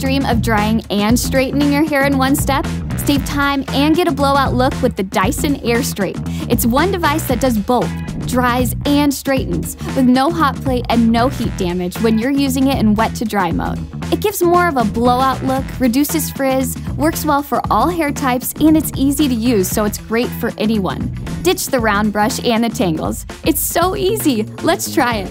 dream of drying and straightening your hair in one step? Save time and get a blowout look with the Dyson Airstrait. It's one device that does both, dries and straightens, with no hot plate and no heat damage when you're using it in wet to dry mode. It gives more of a blowout look, reduces frizz, works well for all hair types, and it's easy to use, so it's great for anyone. Ditch the round brush and the tangles. It's so easy. Let's try it.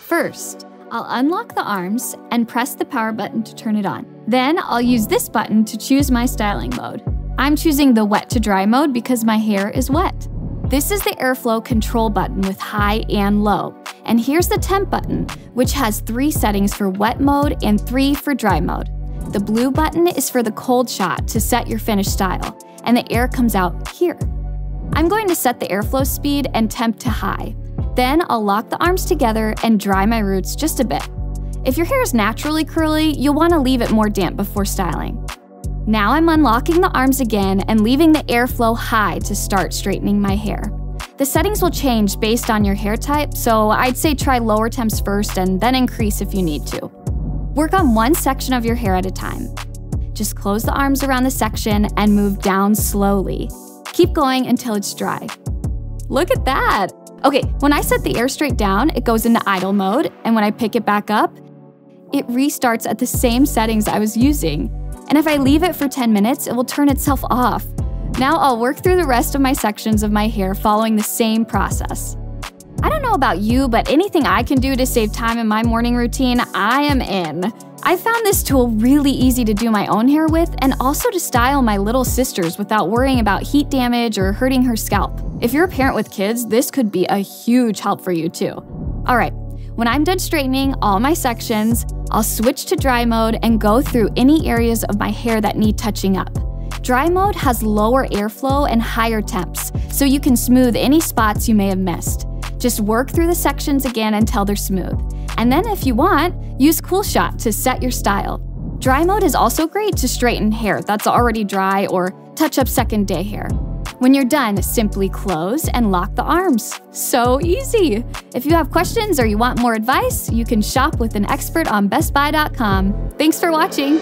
First, I'll unlock the arms and press the power button to turn it on. Then I'll use this button to choose my styling mode. I'm choosing the wet to dry mode because my hair is wet. This is the airflow control button with high and low. And here's the temp button, which has 3 settings for wet mode and 3 for dry mode. The blue button is for the cold shot to set your finished style, and the air comes out here. I'm going to set the airflow speed and temp to high. Then I'll lock the arms together and dry my roots just a bit. If your hair is naturally curly, you'll want to leave it more damp before styling. Now I'm unlocking the arms again and leaving the airflow high to start straightening my hair. The settings will change based on your hair type, so I'd say try lower temps first and then increase if you need to. Work on one section of your hair at a time. Just close the arms around the section and move down slowly. Keep going until it's dry. Look at that! Okay, when I set the Airstrait down, it goes into idle mode, and when I pick it back up, it restarts at the same settings I was using. And if I leave it for 10 minutes, it will turn itself off. Now I'll work through the rest of my sections of my hair following the same process. I don't know about you, but anything I can do to save time in my morning routine, I am in. I found this tool really easy to do my own hair with and also to style my little sister's without worrying about heat damage or hurting her scalp. If you're a parent with kids, this could be a huge help for you too. Alright, when I'm done straightening all my sections, I'll switch to dry mode and go through any areas of my hair that need touching up. Dry mode has lower airflow and higher temps, so you can smooth any spots you may have missed. Just work through the sections again until they're smooth. And then if you want, use Cool Shot to set your style. Dry mode is also great to straighten hair that's already dry or touch up second day hair. When you're done, simply close and lock the arms. So easy! If you have questions or you want more advice, you can shop with an expert on BestBuy.com. Thanks for watching!